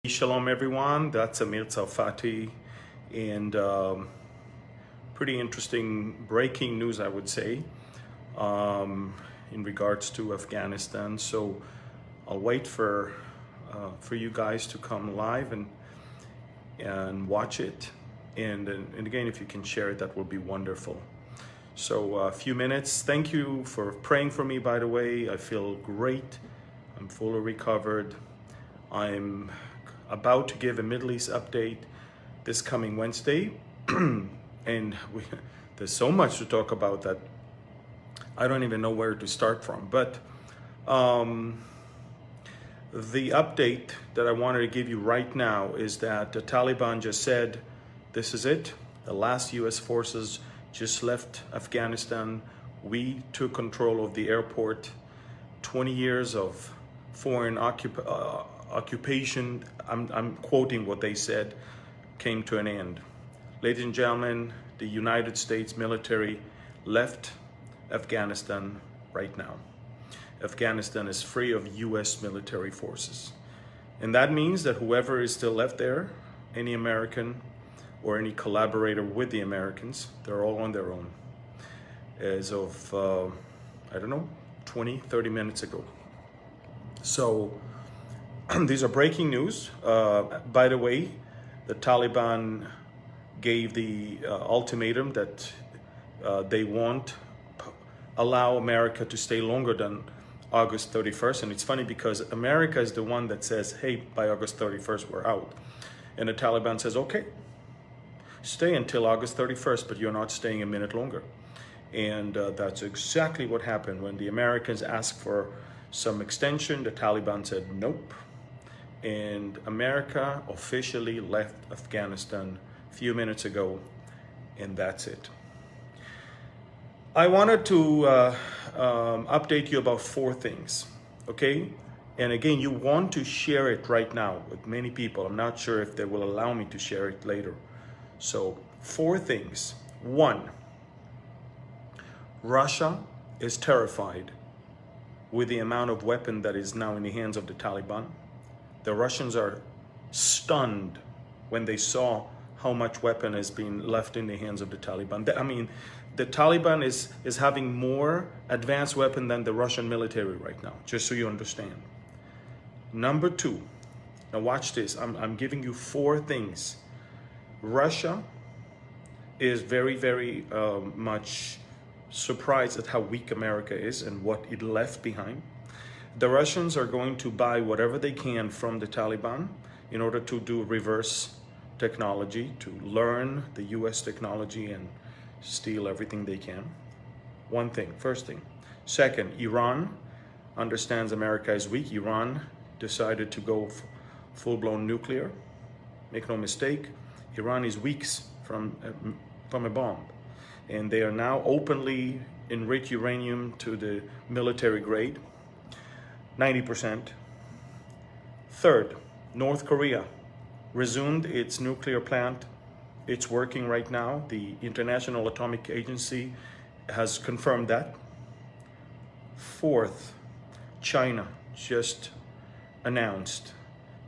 Shalom everyone, that's Amir Tsarfati, and pretty interesting breaking news, I would say, in regards to Afghanistan. So I'll wait for you guys to come live and watch it, and again, if you can share it, that will be wonderful. So a few minutes. Thank you for praying for me, by the way. I feel great. I'm fully recovered. I'm about to give a Middle East update this coming Wednesday, and there's so much to talk about that I don't even know where to start from. But the update that I wanted to give you right now is that the Taliban just said, this is it. The last US forces just left Afghanistan. We took control of the airport. 20 years of foreign occupation, I'm quoting what they said, came to an end. Ladies and gentlemen, the United States military left Afghanistan right now. Afghanistan is free of US military forces. And that means that whoever is still left there, any American or any collaborator with the Americans, they're all on their own. As of, I don't know, 20, 30 minutes ago. So, these are breaking news. By the way, the Taliban gave the ultimatum that they won't allow America to stay longer than August 31st. And it's funny because America is the one that says, hey, by August 31st, we're out. And the Taliban says, okay, stay until August 31st, but you're not staying a minute longer. And that's exactly what happened. When the Americans asked for some extension, the Taliban said nope. And America officially left Afghanistan a few minutes ago, and that's it. I wanted to update you about 4 things, okay? And again, you want to share it right now with many people. I'm not sure if they will allow me to share it later. So 4 things. 1, Russia is terrified with the amount of weapon that is now in the hands of the Taliban. The Russians are stunned when they saw how much weapon has been left in the hands of the Taliban. I mean, the Taliban is having more advanced weapon than the Russian military right now, just so you understand. Number 2, now watch this. I'm giving you 4 things. Russia is very, very much surprised at how weak America is and what it left behind. The Russians are going to buy whatever they can from the Taliban in order to do reverse technology, to learn the US technology and steal everything they can. One thing, first thing. Second, Iran understands America is weak. Iran decided to go full-blown nuclear. Make no mistake, Iran is weeks from a bomb. And they are now openly enrich uranium to the military grade, 90%. Third, North Korea resumed its nuclear plant. It's working right now. The International Atomic Agency has confirmed that. Fourth, China just announced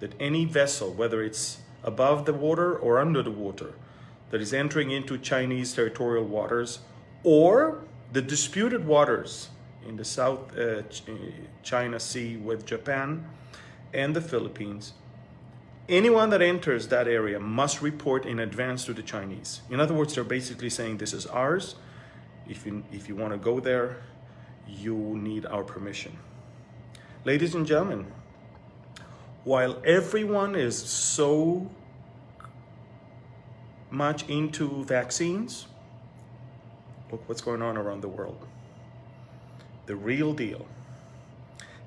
that any vessel, whether it's above the water or under the water, that is entering into Chinese territorial waters or the disputed waters in the South China Sea with Japan and the Philippines, anyone that enters that area must report in advance to the Chinese. In other words, they're basically saying this is ours. If you want to go there, you need our permission. Ladies and gentlemen, while everyone is so much into vaccines, look what's going on around the world. The real deal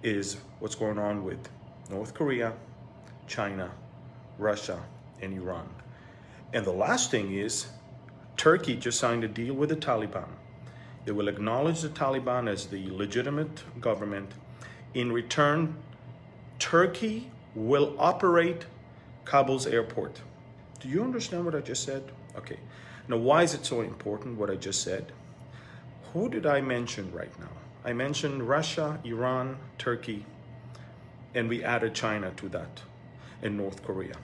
is what's going on with North Korea, China, Russia, and Iran. And the last thing is, Turkey just signed a deal with the Taliban. They will acknowledge the Taliban as the legitimate government. In return, Turkey will operate Kabul's airport. Do you understand what I just said? Okay. Now, why is it so important, what I just said? Who did I mention right now? I mentioned Russia, Iran, Turkey, and we added China to that. and North Korea.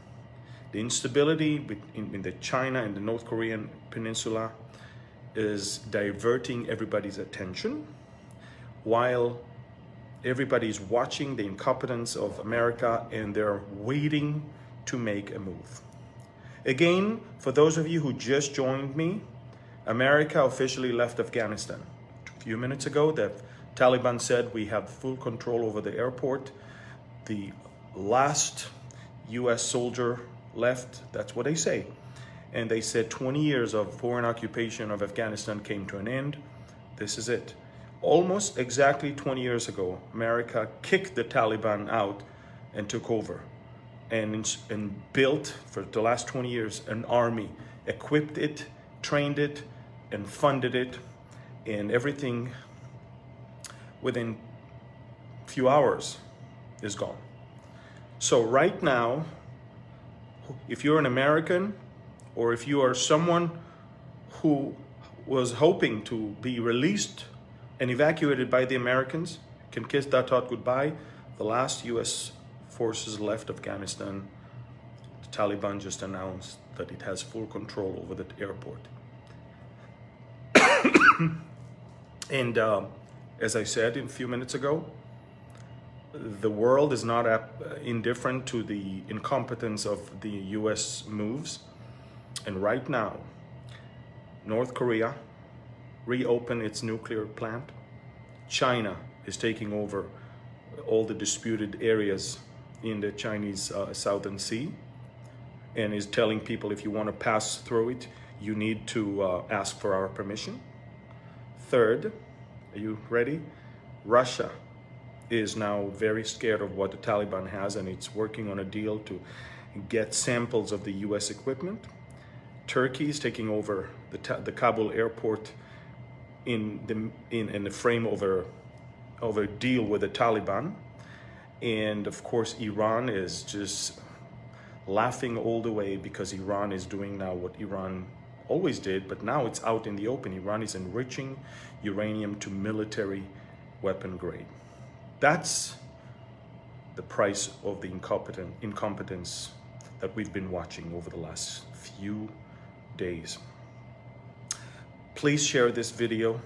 The instability in the China and the North Korean peninsula is diverting everybody's attention, while everybody's watching the incompetence of America and they're waiting to make a move. Again, for those of you who just joined me, America officially left Afghanistan. A few minutes ago, the Taliban said we have full control over the airport. The last US soldier left, that's what they say. And they said 20 years of foreign occupation of Afghanistan came to an end. This is it. Almost exactly 20 years ago, America kicked the Taliban out and took over and built for the last 20 years an army, equipped it, trained it, and funded it, and everything within a few hours is gone. So right now, if you're an American, or if you are someone who was hoping to be released and evacuated by the Americans, can kiss that thought goodbye. The last US forces left Afghanistan. The Taliban just announced that it has full control over the airport. And as I said a few minutes ago, the world is not indifferent to the incompetence of the US moves. And right now, North Korea reopened its nuclear plant. China is taking over all the disputed areas in the Chinese Southern Sea and is telling people if you want to pass through it, you need to ask for our permission. Third, are you ready? Russia is now very scared of what the Taliban has, and it's working on a deal to get samples of the US equipment. Turkey is taking over the Kabul airport in the frame of a deal with the Taliban. And of course, Iran is just laughing all the way because Iran is doing now what Iran always did, but now it's out in the open. Iran is enriching uranium to military weapon grade. That's the price of the incompetence that we've been watching over the last few days. Please share this video.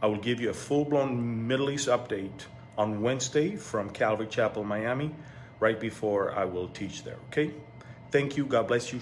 I will give you a full-blown Middle East update on Wednesday from Calvary Chapel, Miami, right before I will teach there, okay? Thank you. God bless you.